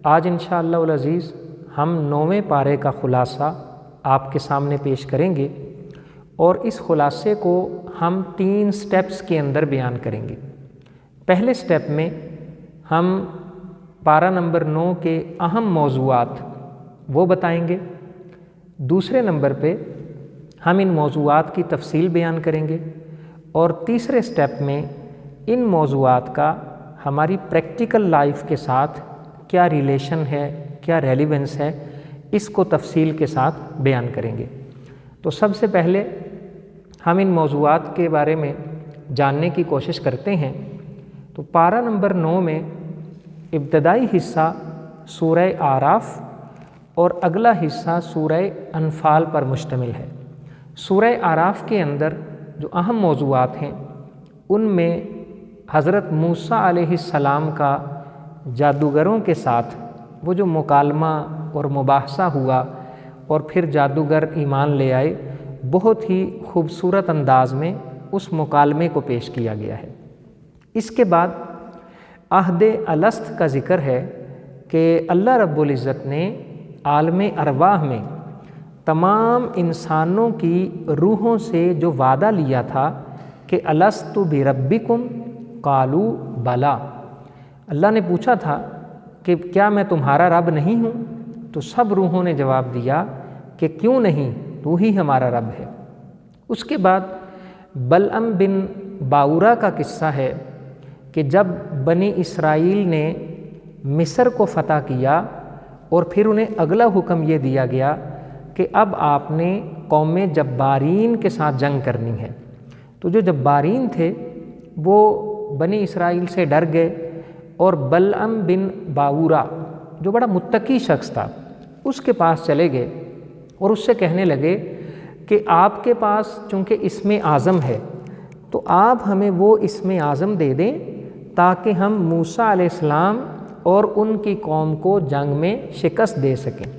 آج انشاءاللہ العزیز ہم 9ویں پارے کا خلاصہ آپ کے سامنے پیش کریں گے اور اس خلاصے کو ہم 3 سٹیپس کے اندر بیان کریں گے۔ پہلے سٹیپ میں ہم پارہ نمبر 9 کے اہم موضوعات وہ بتائیں گے۔ دوسرے نمبر پہ ہم ان موضوعات کی تفصیل بیان کریں گے اور تیسرے سٹیپ میں ان موضوعات کا ہماری پریکٹیکل لائف کے ساتھ کیا ریلیشن ہے، کیا ریلیونس ہے، اس کو تفصیل کے ساتھ بیان کریں گے۔ تو سب سے پہلے ہم ان موضوعات کے بارے میں جاننے کی کوشش کرتے ہیں۔ تو پارہ نمبر 9 میں ابتدائی حصہ سورہ اعراف اور اگلا حصہ سورہ انفال پر مشتمل ہے۔ سورہ اعراف کے اندر جو اہم موضوعات ہیں ان میں حضرت موسیٰ علیہ السلام کا جادوگروں کے ساتھ وہ جو مکالمہ اور مباحثہ ہوا اور پھر جادوگر ایمان لے آئے، بہت ہی خوبصورت انداز میں اس مکالمے کو پیش کیا گیا ہے۔ اس کے بعد عہد الست کا ذکر ہے کہ اللہ رب العزت نے عالم ارواح میں تمام انسانوں کی روحوں سے جو وعدہ لیا تھا کہ الست بربکم قالوا بلا، اللہ نے پوچھا تھا کہ کیا میں تمہارا رب نہیں ہوں؟ تو سب روحوں نے جواب دیا کہ کیوں نہیں، تو ہی ہمارا رب ہے۔ اس کے بعد بلعم بن باورا کا قصہ ہے کہ جب بنی اسرائیل نے مصر کو فتح کیا اور پھر انہیں اگلا حکم یہ دیا گیا کہ اب آپ نے قوم جبارین کے ساتھ جنگ کرنی ہے۔ تو جو جبارین تھے وہ بنی اسرائیل سے ڈر گئے اور بلعم بن باورا جو بڑا متقی شخص تھا اس کے پاس چلے گئے اور اس سے کہنے لگے کہ آپ کے پاس چونکہ اسم اعظم ہے تو آپ ہمیں وہ اسم اعظم دے دیں تاکہ ہم موسیٰ علیہ السلام اور ان کی قوم کو جنگ میں شکست دے سکیں۔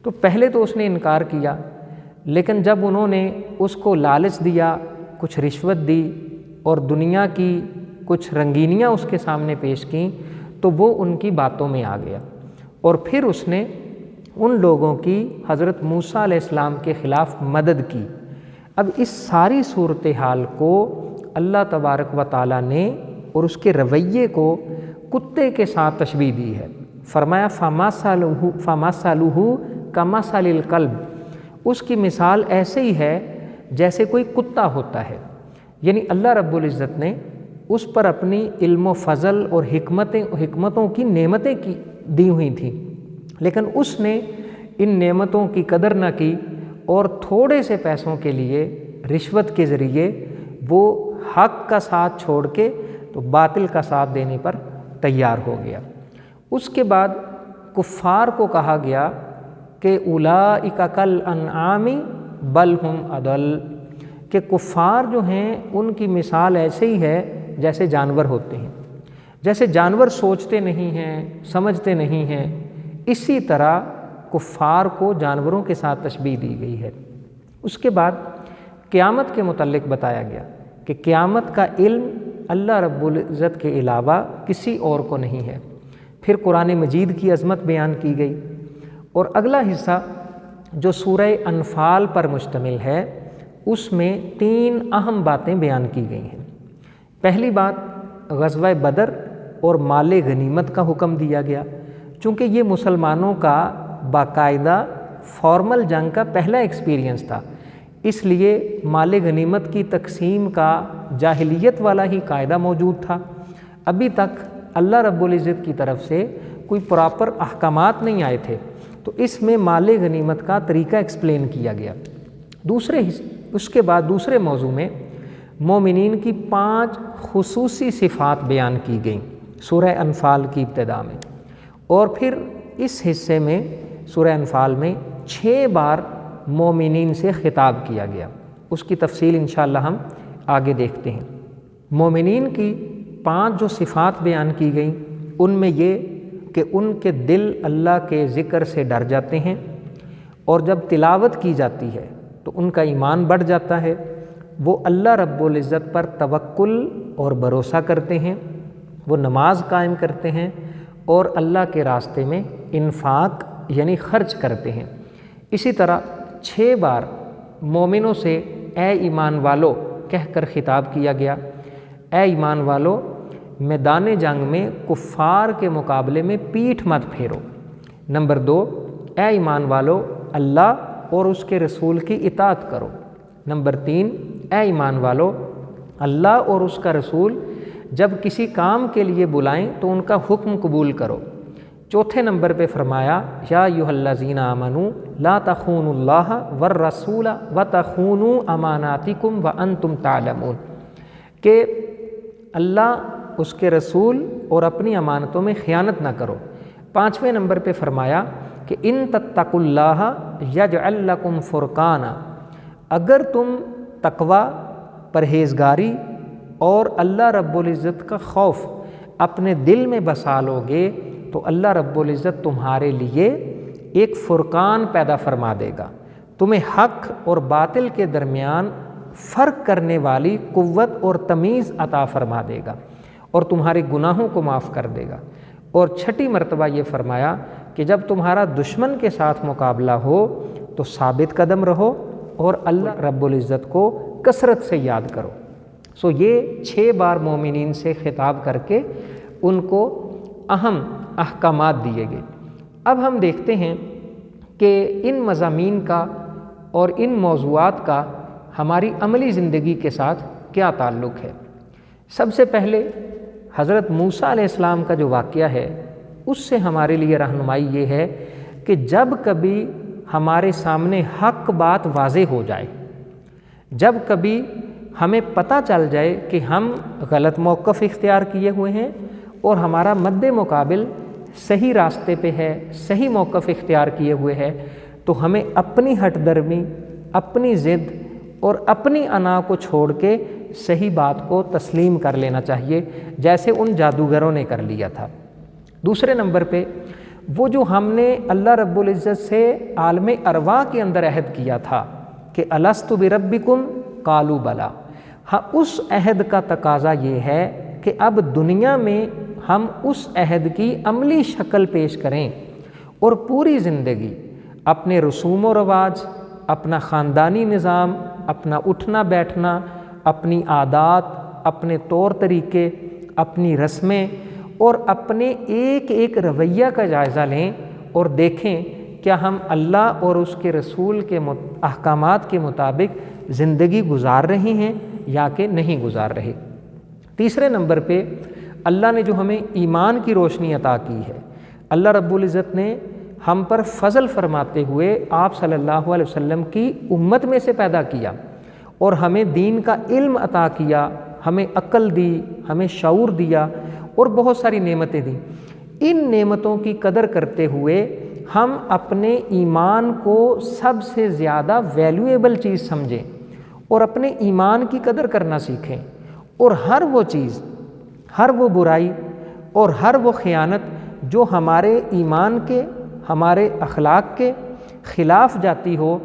تو پہلے تو اس نے انکار کیا، لیکن جب انہوں نے اس کو لالچ دیا، کچھ رشوت دی اور دنیا کی کچھ رنگینیاں اس کے سامنے پیش کیں تو وہ ان کی باتوں میں آ گیا اور پھر اس نے ان لوگوں کی حضرت موسیٰ علیہ السلام کے خلاف مدد کی۔ اب اس ساری صورتحال کو اللہ تبارک و تعالیٰ نے اور اس کے رویے کو کتے کے ساتھ تشبیہ دی ہے۔ فرمایا فَمَثَلُهُ كَمَثَلِ الْكَلْبِ، اس کی مثال ایسے ہی ہے جیسے کوئی کتا ہوتا ہے۔ یعنی اللہ رب العزت نے اس پر اپنی علم و فضل اور حکمتوں کی نعمتیں دی ہوئی تھیں، لیکن اس نے ان نعمتوں کی قدر نہ کی اور تھوڑے سے پیسوں کے لیے رشوت کے ذریعے وہ حق کا ساتھ چھوڑ کے تو باطل کا ساتھ دینے پر تیار ہو گیا۔ اس کے بعد کفار کو کہا گیا کہ اولئک کالانعام بل ہم اضل، کہ کفار جو ہیں ان کی مثال ایسے ہی ہے جیسے جانور ہوتے ہیں۔ جیسے جانور سوچتے نہیں ہیں، سمجھتے نہیں ہیں، اسی طرح کفار کو جانوروں کے ساتھ تشبیہ دی گئی ہے۔ اس کے بعد قیامت کے متعلق بتایا گیا کہ قیامت کا علم اللہ رب العزت کے علاوہ کسی اور کو نہیں ہے۔ پھر قرآن مجید کی عظمت بیان کی گئی اور اگلا حصہ جو سورہ انفال پر مشتمل ہے اس میں 3 اہم باتیں بیان کی گئی ہیں۔ پہلی بات غزوہ بدر اور مال غنیمت کا حکم دیا گیا، چونکہ یہ مسلمانوں کا باقاعدہ فارمل جنگ کا پہلا ایکسپیرینس تھا، اس لیے مال غنیمت کی تقسیم کا جاہلیت والا ہی قاعدہ موجود تھا۔ ابھی تک اللہ رب العزت کی طرف سے کوئی پراپر احکامات نہیں آئے تھے، تو اس میں مال غنیمت کا طریقہ ایکسپلین کیا گیا۔ اس کے بعد دوسرے موضوع میں مومنین کی 5 خصوصی صفات بیان کی گئیں سورہ انفال کی ابتدا میں، اور پھر اس حصے میں سورہ انفال میں 6 بار مومنین سے خطاب کیا گیا۔ اس کی تفصیل انشاءاللہ ہم آگے دیکھتے ہیں۔ مومنین کی 5 جو صفات بیان کی گئیں ان میں یہ کہ ان کے دل اللہ کے ذکر سے ڈر جاتے ہیں اور جب تلاوت کی جاتی ہے تو ان کا ایمان بڑھ جاتا ہے، وہ اللہ رب العزت پر توکل اور بھروسہ کرتے ہیں، وہ نماز قائم کرتے ہیں اور اللہ کے راستے میں انفاق یعنی خرچ کرتے ہیں۔ اسی طرح 6 بار مومنوں سے اے ایمان والو کہہ کر خطاب کیا گیا۔ اے ایمان والو، میدان جنگ میں کفار کے مقابلے میں پیٹھ مت پھیرو۔ نمبر 2، اے ایمان والو اللہ اور اس کے رسول کی اطاعت کرو۔ نمبر 3، اے ایمان والو اللہ اور اس کا رسول جب کسی کام کے لیے بلائیں تو ان کا حکم قبول کرو۔ چوتھے نمبر پہ فرمایا یا ایھا الذین آمنوا لا تخونوا اللہ والرسول وتخونوا اماناتکم وانتم تعلمون، کہ اللہ اس کے رسول اور اپنی امانتوں میں خیانت نہ کرو۔ پانچویں نمبر پہ فرمایا کہ ان تتقوا اللہ یجعل لکم فرقانا، اگر تم تقوی، پرہیزگاری اور اللہ رب العزت کا خوف اپنے دل میں بسا لو گے تو اللہ رب العزت تمہارے لیے ایک فرقان پیدا فرما دے گا، تمہیں حق اور باطل کے درمیان فرق کرنے والی قوت اور تمیز عطا فرما دے گا اور تمہارے گناہوں کو معاف کر دے گا۔ اور چھٹی مرتبہ یہ فرمایا کہ جب تمہارا دشمن کے ساتھ مقابلہ ہو تو ثابت قدم رہو اور اللہ رب العزت کو کثرت سے یاد کرو۔ یہ 6 بار مومنین سے خطاب کر کے ان کو اہم احکامات دیے گئے۔ اب ہم دیکھتے ہیں کہ ان مضامین کا اور ان موضوعات کا ہماری عملی زندگی کے ساتھ کیا تعلق ہے۔ سب سے پہلے حضرت موسیٰ علیہ السلام کا جو واقعہ ہے اس سے ہمارے لیے رہنمائی یہ ہے کہ جب کبھی ہمارے سامنے حق بات واضح ہو جائے، جب کبھی ہمیں پتہ چل جائے کہ ہم غلط موقف اختیار کیے ہوئے ہیں اور ہمارا مد مقابل صحیح راستے پہ ہے، صحیح موقف اختیار کیے ہوئے ہے، تو ہمیں اپنی ہٹ درمی، اپنی ضد اور اپنی انا کو چھوڑ کے صحیح بات کو تسلیم کر لینا چاہیے، جیسے ان جادوگروں نے کر لیا تھا۔ دوسرے نمبر پہ وہ جو ہم نے اللہ رب العزت سے عالم ارواح کے اندر عہد کیا تھا کہ الست بربکم قالوا بلی، ہاں اس عہد کا تقاضا یہ ہے کہ اب دنیا میں ہم اس عہد کی عملی شکل پیش کریں اور پوری زندگی اپنے رسوم و رواج، اپنا خاندانی نظام، اپنا اٹھنا بیٹھنا، اپنی عادات، اپنے طور طریقے، اپنی رسمیں اور اپنے ایک ایک رویہ کا جائزہ لیں اور دیکھیں کیا ہم اللہ اور اس کے رسول کے احکامات کے مطابق زندگی گزار رہے ہیں یا کہ نہیں گزار رہے۔ تیسرے نمبر پہ اللہ نے جو ہمیں ایمان کی روشنی عطا کی ہے، اللہ رب العزت نے ہم پر فضل فرماتے ہوئے آپ صلی اللہ علیہ وسلم کی امت میں سے پیدا کیا اور ہمیں دین کا علم عطا کیا، ہمیں عقل دی، ہمیں شعور دیا اور بہت ساری نعمتیں دیں۔ ان نعمتوں کی قدر کرتے ہوئے ہم اپنے ایمان کو سب سے زیادہ ویلیویبل چیز سمجھیں اور اپنے ایمان کی قدر کرنا سیکھیں، اور ہر وہ چیز، ہر وہ برائی اور ہر وہ خیانت جو ہمارے ایمان کے، ہمارے اخلاق کے خلاف جاتی ہو،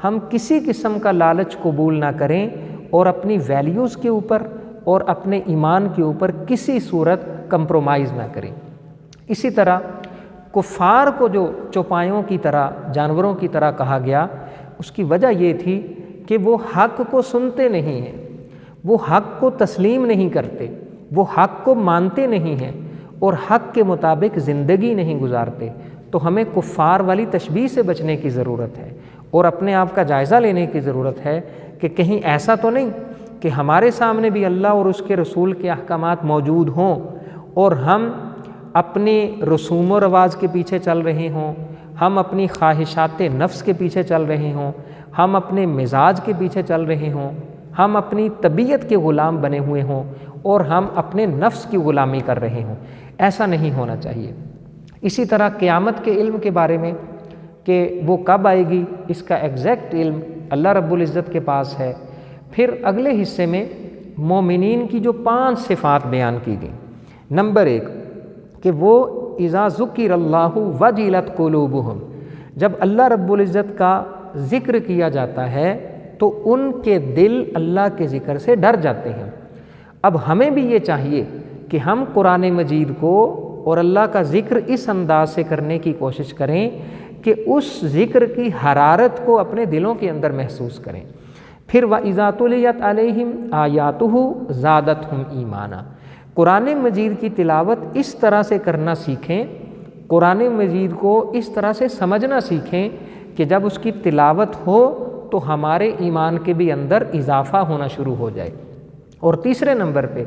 ہم کسی قسم کا لالچ قبول نہ کریں اور اپنی ویلیوز کے اوپر اور اپنے ایمان کے اوپر کسی صورت کمپرومائز نہ کریں۔ اسی طرح کفار کو جو چوپایوں کی طرح، جانوروں کی طرح کہا گیا، اس کی وجہ یہ تھی کہ وہ حق کو سنتے نہیں ہیں، وہ حق کو تسلیم نہیں کرتے، وہ حق کو مانتے نہیں ہیں اور حق کے مطابق زندگی نہیں گزارتے۔ تو ہمیں کفار والی تشبیہ سے بچنے کی ضرورت ہے اور اپنے آپ کا جائزہ لینے کی ضرورت ہے کہ کہیں ایسا تو نہیں کہ ہمارے سامنے بھی اللہ اور اس کے رسول کے احکامات موجود ہوں اور ہم اپنے رسوم و رواج کے پیچھے چل رہے ہوں، ہم اپنی خواہشات نفس کے پیچھے چل رہے ہوں، ہم اپنے مزاج کے پیچھے چل رہے ہوں، ہم اپنی طبیعت کے غلام بنے ہوئے ہوں اور ہم اپنے نفس کی غلامی کر رہے ہوں۔ ایسا نہیں ہونا چاہیے۔ اسی طرح قیامت کے علم کے بارے میں کہ وہ کب آئے گی، اس کا ایگزیکٹ علم اللہ رب العزت کے پاس ہے۔ پھر اگلے حصے میں مومنین کی جو 5 صفات بیان کی گئیں۔ نمبر 1 کہ وہ اذا ذکر اللہ وجلت قلوبہم، جب اللہ رب العزت کا ذکر کیا جاتا ہے تو ان کے دل اللہ کے ذکر سے ڈر جاتے ہیں۔ اب ہمیں بھی یہ چاہیے کہ ہم قرآن مجید کو اور اللہ کا ذکر اس انداز سے کرنے کی کوشش کریں کہ اس ذکر کی حرارت کو اپنے دلوں کے اندر محسوس کریں۔ پھر وَإِذَا تُلِيَتْ عَلَيْهِمْ آیَاتُهُ زَادَتْهُمْ ایمانا، قرآن مجید کی تلاوت اس طرح سے کرنا سیکھیں، قرآن مجید کو اس طرح سے سمجھنا سیکھیں کہ جب اس کی تلاوت ہو تو ہمارے ایمان کے بھی اندر اضافہ ہونا شروع ہو جائے۔ اور تیسرے نمبر پہ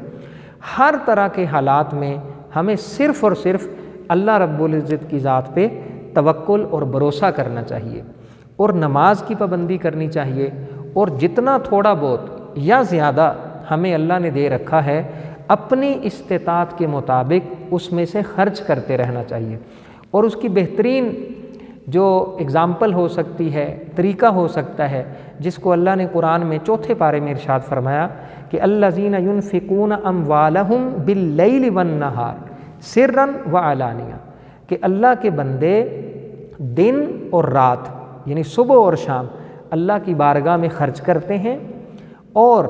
ہر طرح کے حالات میں ہمیں صرف اور صرف اللہ رب العزت کی ذات پہ توکل اور بھروسہ کرنا چاہیے، اور نماز کی پابندی کرنی چاہیے، اور جتنا تھوڑا بہت یا زیادہ ہمیں اللہ نے دے رکھا ہے اپنی استطاعت کے مطابق اس میں سے خرچ کرتے رہنا چاہیے۔ اور اس کی بہترین جو اگزامپل ہو سکتی ہے، طریقہ ہو سکتا ہے، جس کو اللہ نے قرآن میں 4 پارے میں ارشاد فرمایا کہ الذین ینفقون اموالہم باللیل والنہار سرا وعلانیہ، کہ اللہ کے بندے دن اور رات یعنی صبح اور شام اللہ کی بارگاہ میں خرچ کرتے ہیں، اور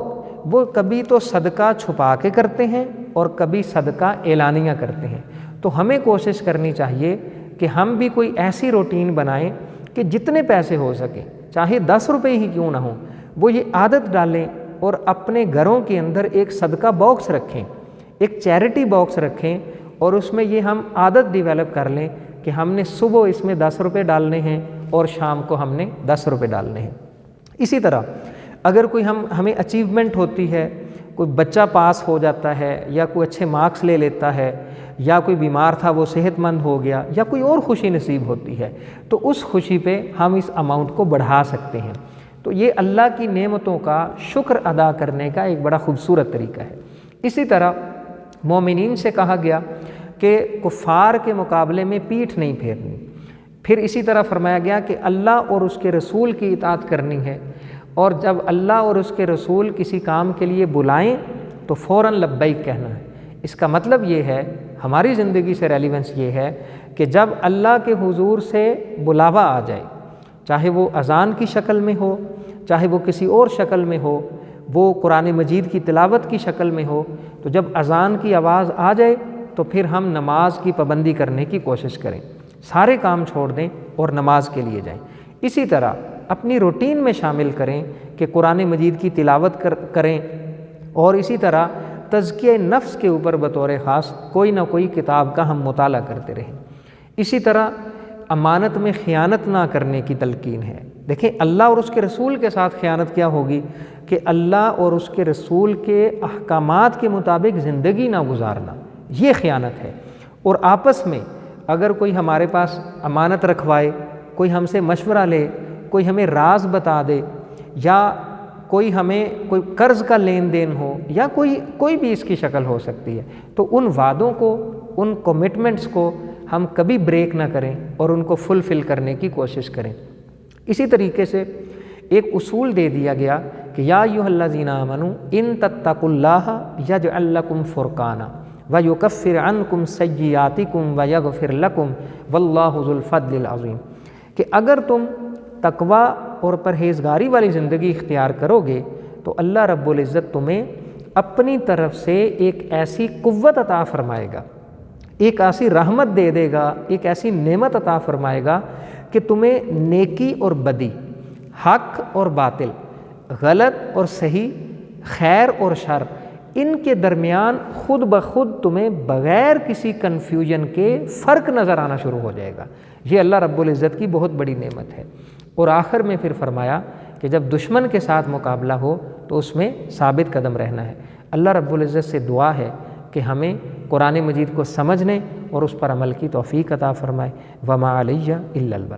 وہ کبھی تو صدقہ چھپا کے کرتے ہیں اور کبھی صدقہ اعلانیہ کرتے ہیں۔ تو ہمیں کوشش کرنی چاہیے کہ ہم بھی کوئی ایسی روٹین بنائیں کہ جتنے پیسے ہو سکیں، چاہے 10 روپے ہی کیوں نہ ہوں، وہ یہ عادت ڈالیں اور اپنے گھروں کے اندر ایک صدقہ باکس رکھیں، ایک چیریٹی باکس رکھیں، اور اس میں یہ ہم عادت ڈیولپ کر لیں کہ ہم نے صبح اس میں 10 روپے ڈالنے ہیں اور شام کو ہم نے 10 روپے ڈالنے ہیں۔ اسی طرح اگر کوئی ہمیں اچیومنٹ ہوتی ہے، کوئی بچہ پاس ہو جاتا ہے، یا کوئی اچھے مارکس لے لیتا ہے، یا کوئی بیمار تھا وہ صحت مند ہو گیا، یا کوئی اور خوشی نصیب ہوتی ہے، تو اس خوشی پہ ہم اس اماؤنٹ کو بڑھا سکتے ہیں۔ تو یہ اللہ کی نعمتوں کا شکر ادا کرنے کا ایک بڑا خوبصورت طریقہ ہے۔ اسی طرح مومنین سے کہا گیا کہ کفار کے مقابلے میں پیٹھ نہیں پھیرنی۔ پھر اسی طرح فرمایا گیا کہ اللہ اور اس کے رسول کی اطاعت کرنی ہے، اور جب اللہ اور اس کے رسول کسی کام کے لیے بلائیں تو فوراً لبیک کہنا ہے۔ اس کا مطلب یہ ہے، ہماری زندگی سے ریلیونس یہ ہے کہ جب اللہ کے حضور سے بلاوا آ جائے، چاہے وہ اذان کی شکل میں ہو، چاہے وہ کسی اور شکل میں ہو، وہ قرآن مجید کی تلاوت کی شکل میں ہو، تو جب اذان کی آواز آ جائے تو پھر ہم نماز کی پابندی کرنے کی کوشش کریں، سارے کام چھوڑ دیں اور نماز کے لیے جائیں۔ اسی طرح اپنی روٹین میں شامل کریں کہ قرآن مجید کی تلاوت کریں، اور اسی طرح تزکیہ نفس کے اوپر بطور خاص کوئی نہ کوئی کتاب کا ہم مطالعہ کرتے رہیں۔ اسی طرح امانت میں خیانت نہ کرنے کی تلقین ہے۔ دیکھیں اللہ اور اس کے رسول کے ساتھ خیانت کیا ہوگی کہ اللہ اور اس کے رسول کے احکامات کے مطابق زندگی نہ گزارنا، یہ خیانت ہے۔ اور آپس میں اگر کوئی ہمارے پاس امانت رکھوائے، کوئی ہم سے مشورہ لے، کوئی ہمیں راز بتا دے، یا کوئی ہمیں کوئی قرض کا لین دین ہو، یا کوئی بھی اس کی شکل ہو سکتی ہے، تو ان وعدوں کو، ان کمٹمنٹس کو ہم کبھی بریک نہ کریں اور ان کو فلفل کرنے کی کوشش کریں۔ اسی طریقے سے ایک اصول دے دیا گیا کہ یا ایھا الذین آمنوا ان تتقوا اللہ یجعل لکم فرقانا ویکفر عنکم سیئاتکم ویغفر لکم واللہ ذو الفضل العظیم، کہ اگر تم تقوی اور پرہیزگاری والی زندگی اختیار کرو گے تو اللہ رب العزت تمہیں اپنی طرف سے ایک ایسی قوت عطا فرمائے گا، ایک ایسی رحمت دے دے گا، ایک ایسی نعمت عطا فرمائے گا کہ تمہیں نیکی اور بدی، حق اور باطل، غلط اور صحیح، خیر اور شر، ان کے درمیان خود بخود تمہیں بغیر کسی کنفیوژن کے فرق نظر آنا شروع ہو جائے گا۔ یہ اللہ رب العزت کی بہت بڑی نعمت ہے۔ اور آخر میں پھر فرمایا کہ جب دشمن کے ساتھ مقابلہ ہو تو اس میں ثابت قدم رہنا ہے۔ اللہ رب العزت سے دعا ہے کہ ہمیں قرآن مجید کو سمجھنے اور اس پر عمل کی توفیق عطا فرمائے۔ وما علیہ الا البلاغ۔